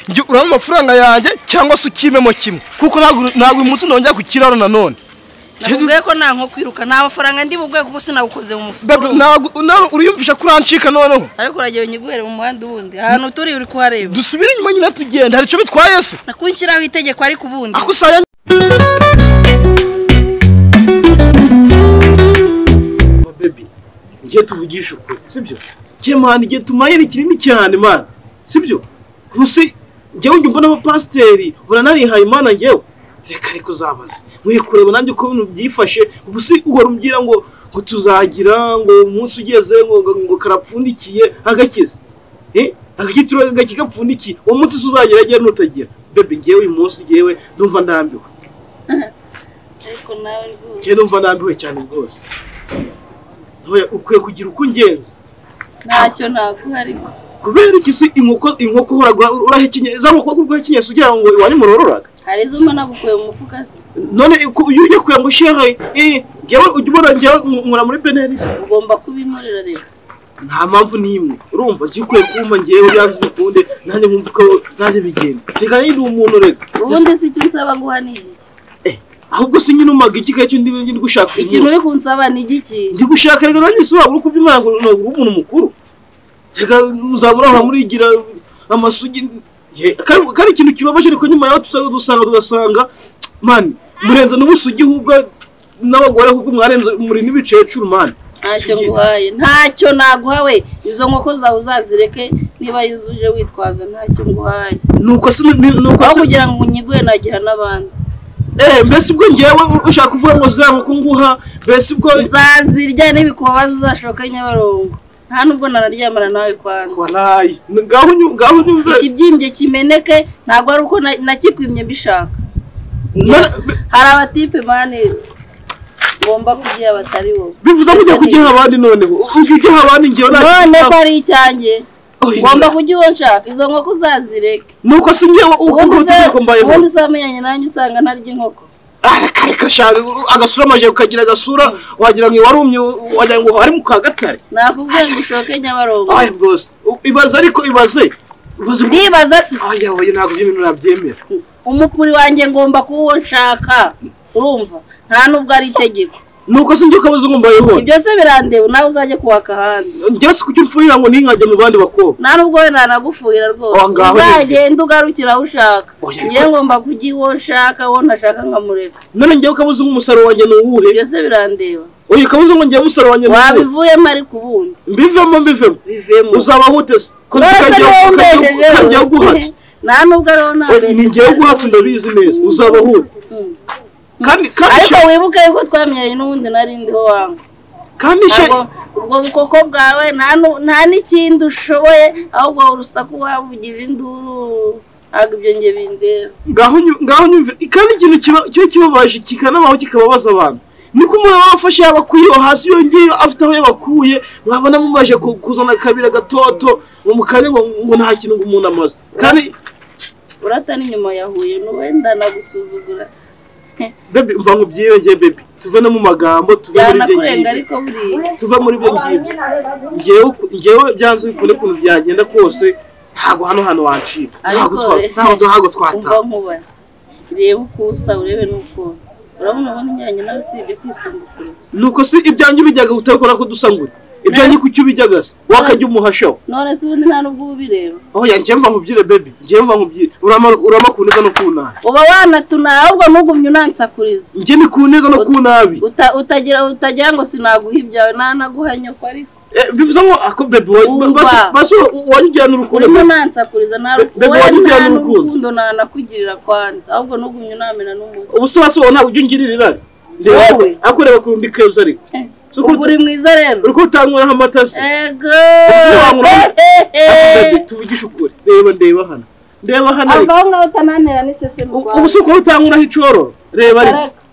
njye uramo amafaranga yanjye cyangwa se ukimemo kimwe kuko ntabwo uyu munsi nongera ku kiraro nanone nakubwiye ko nta nko kwiruka nta mafaranga ndi bubwe kuko sinagukoze mu mufuka ntabwo uriyumvisha ko urancika noneho ariko uragiye nyiguhere mu muhanda wundi ahantu turi uri kuhareba dusubire inyuma nyine tugenda hari icyo bitwaye se nakunshyiraho itegeko ariko ubundi akusaya baby ngiye tuvugisha ukuri sibyo ngiye man ngiye tumayire kinini cyane man sibyo gusi ngiye njye mbona abapasteri uranarihaye imana ngiyewe reka ariko uzabaze mwe kureba nanjye uko bintu byifashe gusi uhora umbwira ngo tuzagira ngo umunsi ugeze ngo karapfundikiye agakiza agakitura agakigapfundikiye uwo munsi uzagira agiye nutagira baby ngiyewe uyu munsi ngiyewe ndumva ndambiwe ariko nawe rwose ngiye ndumva ndambiwe cyane rwose ukwiye kugira uko ungenza ntacyo naguhari kubera iki se inkoko urahekenye za nkoko urwahekenye ugira ngo iwanyu murororaga hari izo mbona gukuye mu mufuka se none iyo ugiye kuya ngo shehe ngewe ujya ubona ngewe nkora muri Benelis ugomba kubinkorera rero nta mpamvu n'imwe urumva gikwiye kumpa ngewe byanze bikunde nanjye nkumva ko nanjye bigenda reka ndi umuntu reka ubundi si icyo nsaba nguha ni iki ahubwo si nyine umaga iki kacyo ndi gushaka ikintu uri kunsaba ni igiki ndi gushaka reka nanjye si wabura kubyimana ngo umuntu mukuru reka nzamurahora murigira amasugi kari ikintu kibabaje ariko nyuma yaho tugasanga man murenza n'ubusugi hubwo n'abagore hubwo mwarenze muri n'ibicecuru man ntacyo nguhaye ntacyo naguhawe izo nkoko zawe uzazireke niba yizuje witwaza ntacyo nguhaye nuko se aho kugira ngo unyiguhe nagiha n'abandi mbese ubwo ngewe ushaka kuvuga ngo zamuko nguha mbese ubwo nzazirya n'ibikubabaza uzashoka Nyabarongo nta nubwo nanaryamana nawe kwanza warayi ngaho nyumve ikibyimbye kimeneke ntabwo ari uko nakikwimye mbishaka hari abatipe mane ngomba kugiha batari wowe bivuze ngo ujye kugiha abandi noneho ugiha abandi ngewe none ko ari icyanjye ngomba kugiha uwo nshaka izo nkoko uzazireke nuko si ngewe ubundi usamenyanye nanjye usanga ntarya inkoko reka shari agasura amaje ukagira agasura wagira ngo warumye wagira ngo ari mu kagatare nakubwiye ngo ushoke Nyabarongo ay bros ibaze ariko ibaze ndibaza se aya wowe ntabwo ibintu nabyemera umupuri wanjye ngomba kuwo nshaka urumva nta nubwo ari itegeko nuko se njye kabuze ngomba yeho ibyo se birandewe nawe uzajye kuwaka handi byose kucyo mfurira ngo ninkajye mu bandi bakobwa nta nubwo we nanagufuhira rwose uzagenda ugarukira aho ushaka ngiye ngomba kugiha uwo nshaka uwo ntashaka nkamureka none njyewe kabuze nk'umusaro wanjye nuwuhe ibyo se birandeba oye kabuze ngo njyewe umusaro wanjye wabivuyemo ariko ubundi mbivemo uzaba hute se ko kajya guhatsa nta nubwo ariho ntabeshye ni njyewe guhatsa ndabizi neza uzaba hute ariko wibuke yuko twamenyanye n'ubundi nari ndiho wangu kandi ubwo bukoko bwawe nta n'ikindi ushoboye ahubwo urusaku wabugira induru ntabwo ibyo nge bindeba ngaho nyumve kandi ikintu kiba kibabaje kikanabaho kikababaza abantu niko umuntu wafashe yabakuye hasi yongeye afite aho yabakuye mwabona mumaje kuzana kabira gatoto mu kanya ngo nta kintu ngo umuntu amaze kandi urata n'inyuma yahuye n'uwenda nagusuzugura baby mva nkubwire ngiye baby tuve no mu magambo tuve muri byo ngewe byanze bikune kuntu byagenda kose ntago hano wancika ntago twata umva nkubaza reba uko usa urebe n'ukoza urabona ubundi njyanye nawe usibye kwisungukuriza nuko si ibyanjye bijyaga utabikora ko dusangura ibyanjye kucyo bijyaga se wakajya umuhashaho none se ubundi nta nubwo ubireba njye mva nkubwire baby njye mva nkubwire urama kuneza no kunana uba wanatuna ahubwo ntugumye unansakuriza njye ni kuneza no kunabi utagira ngo sinaguha ibyawe nanaguha nyoko ariko bivuze ngo ako baby baso wajyana urukundo urimo nansakuriza nta rukundo nanakugirira kwanza ahubwo ntugumye unamena n'umuti ubuso ntabwo ujya ungirira irari akoreba ku rundi keza ariko uri mwiza rero uriko utanguraho amatasi ego tuvugisha ukuri ndeba hano aho ngaho utanantera n'isese mu Rwanda ubuso ko utanguraho icororo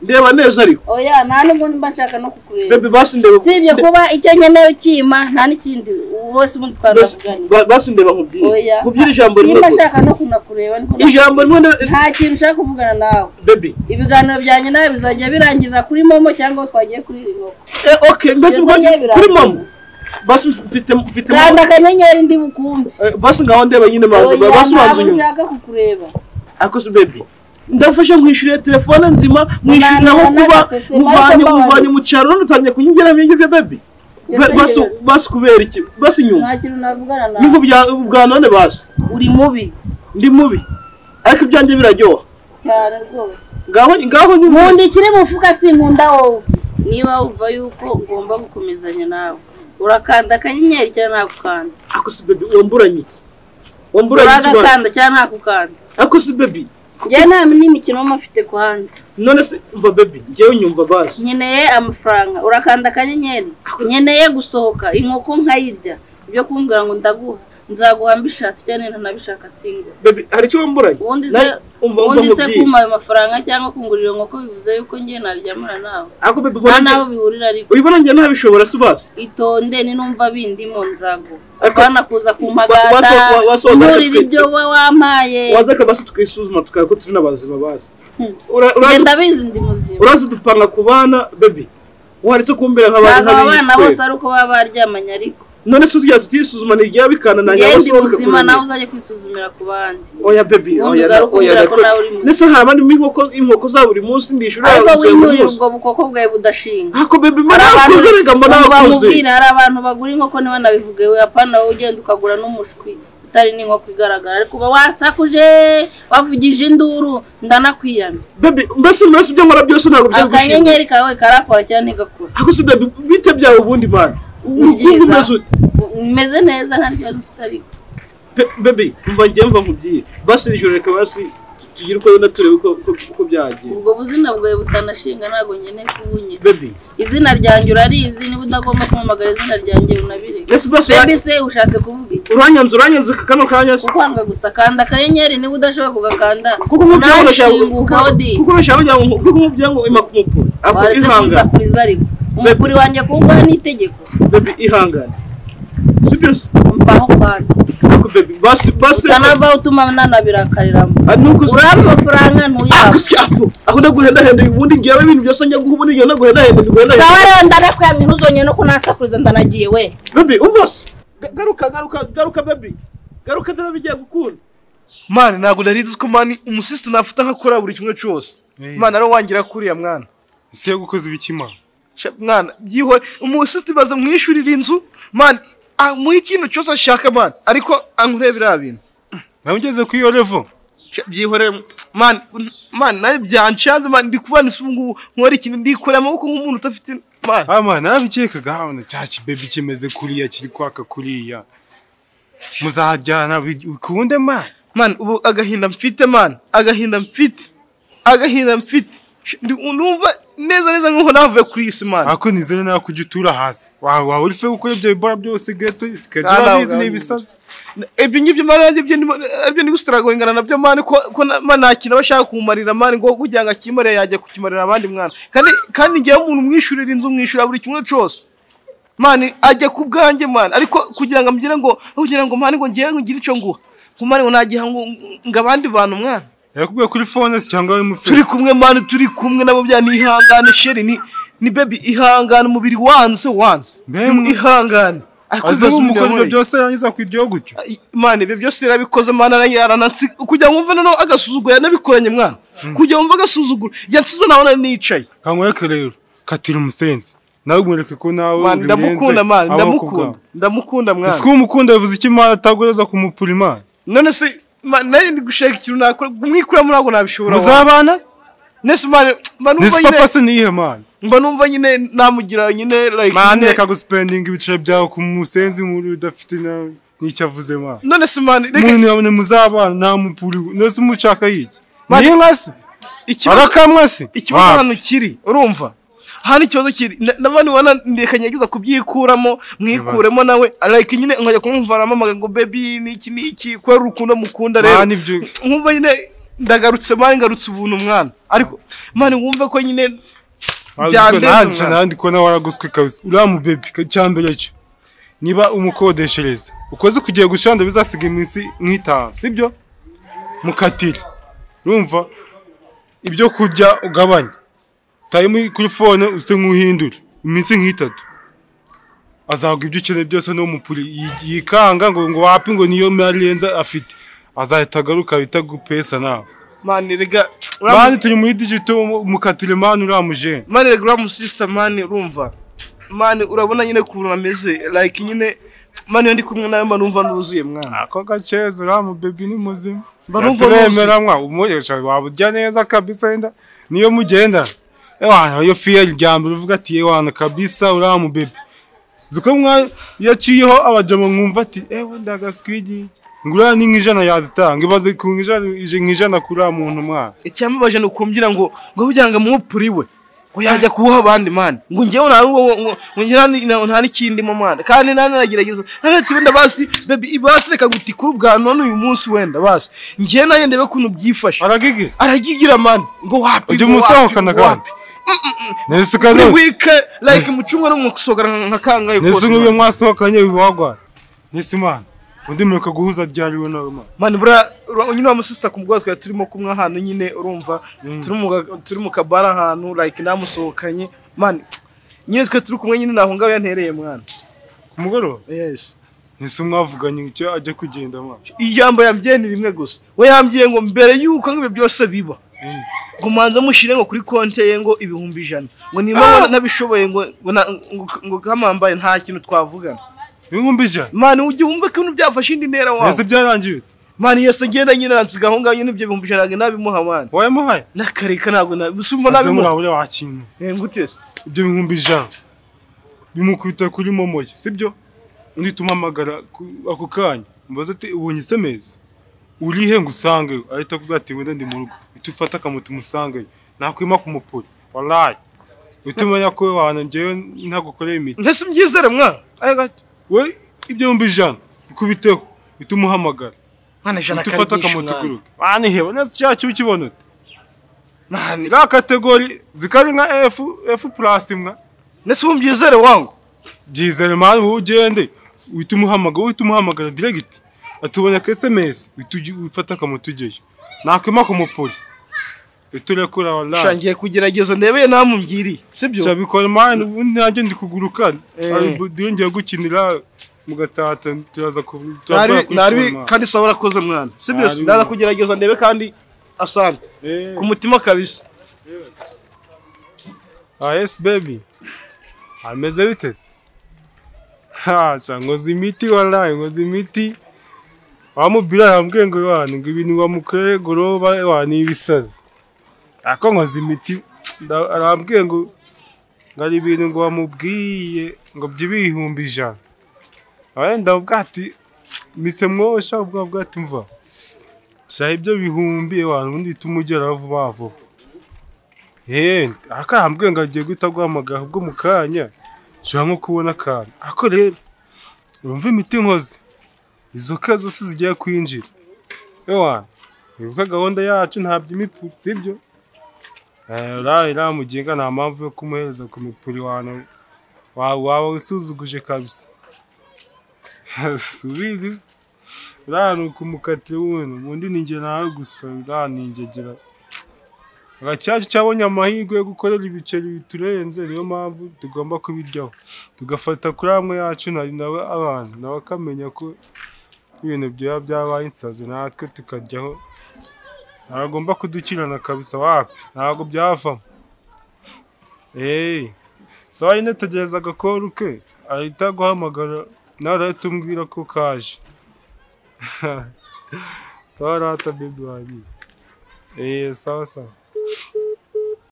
ndeba neza ariko oya nta nubwo mba nshaka no kukureba baby basi ndeba sibye kuba icyo nkeneye ukima nta n'ikindi bose ubundi twaravuganye basi ndeba nkubwire ijambo rimwe mba nshaka no kunakureba ijambo rimwe nta kintu ushaka kuvugana nawe baby ibiganiro byanjye nawe bizajya birangirira kuri momo cyangwa twagiye kuri ringo okay mbese kuri momo basi mfite kanda akanyenyeri ndi bukumbe basi ngaho ndeba nyine basi banzu nyuma nshaka kukureba ako se baby ndafasha nkwishyurira telefone nzima nkwishyurira aho kuba muvanye mu cyaro none utangiye kunyigera ibyo byo baby basi kubera iki basi nyuma nta kintu navugana nawe nyumva bwa none basi uri mubi ndi mubi ariko ibyanjye biraryoha cyane rwose ngaho nkunda ikiri mu mufuka sinkunda wowe niba wumva yuko ngomba gukomezanya nawe urakanda akanyenyeri cyangwa ntakukanda ako se baby wamburanye iki uragakanda cyangwa ntakukanda ako se baby njyewe nta n'imikino mufite ku hanze none se mva baby njyewe nyumva basi nkeneye amafaranga urakanda akanyenyeri nkeneye gusohoka inkoko nkayirya ibyo kumbwira ngo ndaguha nzaguha mbishatse cyane ntanabishaka singo baby hari cyo wamburanye ubundi se kuma ayo mafaranga cyangwa kungurira inkoko bivuze yuko njye naryamana nawe ako baby nta naho bihurira ariko uyibona njye ntabishobora se basi itonde ni numva bindimo nzaguha akana kuza kumpagata nurira ibyo wampaye wazaka basi tukisuzuma tukako turi nabazima basi genda bizi ndi muzima urazi dupanga kubana baby waritse kumbera nk'abantu abana bose ari uko baba baryamanye ariko none se tujya tutisuzuma ni rya bikana na nyabo so muzima nawe uzaje kwisuzumira ku bandi oya baby oya nese hari abandi inkoko za buri munsi ndishura ariko winurira ubwo bukoko bwawe budashinga ako baby marakuze rega marakuze hari abantu bagura inkoko niba nabivuge we apana wowe ugenda ukagura n'umushwi utari n'inkoko igaragara ariko uba wasakuje wavugije induru ndanakwiyana baby mbese ibyo nkora byose ntabwo byo gushimira akanyenyeri kawe karakora cyane ntigakura ako se baby bite byawe ubundi bana umeze neza nta kibazo ufite ariko baby mva nkubwire basi ijoro reka basi tugire uko turebe uko byagiye ubwo buzina bwawe butanashinga ntabwo nkeneye kubunye baby izina ryanjye urarizi niba udagomba kumamagara izina ryanjye unabire baby se ushatse kuvuga iki uranyanze kano kanya se kukwanga gusa kanda akanyenyeri niba udashobora kugakanda kuko umubyango ngo imakumupu ako ihangana kuriza ariko umukuri wanjye kuguha n'itegeko baby ihangana sibyo mpaho kwanza ako baby basi utanava utuma nanabirakariramo uraba amafaranga ntuyaba aho ndaguhendahenda ubundi ngewe ibintu byose njya guha ubundi ngewe ndaguhendahenda sawa rero ndanakwiyamye ntuzongeye no kunansakuriza ndanagiye we baby umva se garuka baby garuka dore bigiye gukunda mani ntabwo narizi ko mani umusisi nafuta nkakora buri kimwe cyose mani ari wangira kuriya mwana ese gukoze ibikima mwana byihore umusisi baza mwishurira inzu mani mu ikintu cyose ashaka mani ariko ankurebera bintu nawe ugeze ku iyo level byihore mani naye byanshanze mani ndi kuvana isungu nkora ikintu ndikora amaboko nk'umuntu utafite mani mani nabikekaga habona cyaki baby kimeze kuriya kiri kwaka kuriya muzajyana bikunde mani ubu agahinda mfite numva neza nk'uko navuye kuri isi mani ako nizere nawe kujya utura hasi waba uri fe gukora ibyo bibora byose gato tukajya bizi n'ibisazo ibyo ngibyo mani aribyo ndi gustragongana nabyo mani ko nakina bashaka kumarira mani ngo kugira ngo akimare yajya kukimarira abandi mwana kandi ngiye umuntu mwishurira inzu mwishura buri kimwe cyose mani ajya ku bwanjye mani ariko kugira ngo mani ngo ngiye ngire icyo nguha kumane ngo nagiha ngo abandi bantu mwana yakubwiye kuri phone cyangwa mu turi kumwe nabo bya nihangane sheri ni baby ihangane umubiri wanze ihangane akoze umukoro byose yangiza kwiryo gutyo mwana ibyo byose yarabikoze mwana yaranansi kugira ngo umve no agasuzuguro yanabikoranye mwana kugira ngo umve agasuzuguro yansize nabona nicaye kankweke rero katira umusenzi nawe umwereke ko nawe ndamukunda mwana ndamukunda mwana ese ko umukunda bivuze iki mwana atagoreza kumupura imana none se naye ndi gushaka ikintu nakora mwikura muri ago nabishobora muzabana nese mwana nese papa se nihe mwana mba numva nyine namugira nyine like mwana reka guspending ibiciro byawe ku musenzi nkuru udafite n'icyo avuze mwana none se mwana umuntu yabone muzabana nta mupuri nese umucaka yiki ni nkasi arakamwasi ikibazo hano kiri urumva hano ikibazo kiri nabandi wana ndekanyageza kubyikuramo mwikuremo nawe like nyine nkajya kumvaramo amagambo baby niki kwera urukundo mukunda rero nkumva nyine ndagarutse mani ngarutse ubuntu mwana ariko mani wumve ko nyine byandenze nandi ko nawe waraguswe kazi uramu baby cyambere cyo niba umukodeshereza ukoze kugiye gushanda bizasiga iminsi nk'itanu sibyo mukatira urumva ibyo kurya ugabanya tayi kuri phone use nk'uhindura iminsi nk'itatu azaguha ibyo ukeneye byose no mupuri yikanga ngo wapi ngo niyo marenza afite azahita agaruka bita gupesa nawe mani rega mani turi muri digital mukatire mani uramuje mani rega uramu sister mani urumva mani urabona nyine kuntu ameze like nyine mani ndi kumwe nawe manumva nuzuye mwana ako gaceze uramu baby ni muzima barumva turemera mwa umuresha wabujya neza kabisa enda niyo mugenda ewana yo fiel ryambere uvuga ati ewana kabisa uramu baby zuko mwa yaciyeho abajama nkumva ati ewe ndagaswigi ngura ni nk'ijana yazitanga ibaze ku nk'ijana kuri muntu mwana icyamubaje no kumbwira ngo ujyanga mu puriwe ngo yajya kuha abandi man ngo ngewe nta n'ikindi mu mwana kandi nanagerageza ati wenda basi baby ibasi reka gutikura ubwa none uyu munsi wenda basi ngiye naye ndebe kuntu byifashe aragigira man ngo wapi ujye musohokana kandi nese kaze wike like mucungwa no musogara nka kangaye kose nese n'uyo mwasohokanye bibagwa nese man undi muka guhuza ryariwe nawe man bra nyine wa sister kumugwa twa turimo kumwe ahantu nyine urumva turi mu kabara ahantu like namusohokanye man nyine twe turi kumwe nyine naho ngaho yantereye mwana kumugoro yes nese mwavuganye icyo ajya kugenda mwana ijambo yambyeni rimwe gusa we yambye ngo mbere yuko ngo byose biba ngo manza mushire ngo kuri konte ye ngo 100 ngo nimba nabishoboye ngo kamambaye nta kintu twavugana 100 man ujye wumva ko byafashe indi ntera wawe nese byarangiye man yese ngenda nyine nansiga aho ngaho nyine ibyo 100 nabimuha man waye muhaye nakareka ntabwo nabisumva nabimuha uri wakintu ngutese ibyo 100 bimukubita kuri momoye sibyo undi tumamagara ako kanya mbaza ati ubonye semeze urihe ngusange ahita kugati wenda ndi mu rugo itufata kamutu musange nakwima kumupura wallahi utumenya ko wana ngewe ntagukoreye imiti ndese mbyizere mwana ayagati we ibyo 100 bikubiteho itumuhamagara mwana jana tufata kamutu kuruka bani hebo nese cyacu ukibona mani ra kategori zikari nka F+ imwa nese mbyizere wangu byizere mani ugende uitumuhamagara direct atubona ka SMS ufata kamutugeyo nakwima kumupura iturekura wallahi shangiye kugerageza ndebeye namumbwiri sibyo cyabikora mani ubundi nanjye ndi kuguruka ndiyongeye gukinira mugatsata turaza nari kandi sabura koze mwana sibyo ndaza kugerageza ndebe kandi asante ku mutima kabisa yes baby ameze bitese ngozi imiti wallahi ngozi imiti wamubira yambwiye ngo wana ngo ibintu wamukoreye goroba wana ibisazi ako ngozi imiti arambwiye ngo ngari ibintu ngo wamubwiye ngo by'ibihumbi 100 wenda ubwati mise mwosha ubwati mva sha ibyo bihumbi wana undi tumugera vuba vuba akambwiye ngo agiye guta guhamagara ubwo mukanya shaka nko kubona kandi ako rero urumva imiti nkoze izo kazo zigiye kwinjira ewa ibuka gahunda yacu ntabyo imipfu sibyo ura mugenga nta mpamvu yo kumuhereza ku mipuri waba usuzuguje kabisa subizi uranu kumukatira ubundi ninjye nawe gusa uraningegera agacyacu cyabonye amahirwe yo gukorera ibiceri biturenze niyo mpamvu tugomba kubiryaho tugafata kuri amwe yacu nawe abantu nawe akamenya ko ibintu byabaye insazi natwe tukajyaho nagomba kudukirana kabisa wapi ntabwo byavamo sawa nyine tegereza agakoro ke ahita guhamagara nawe arahita umbwira ko kaje sawa rata baby wanjye sawa sawa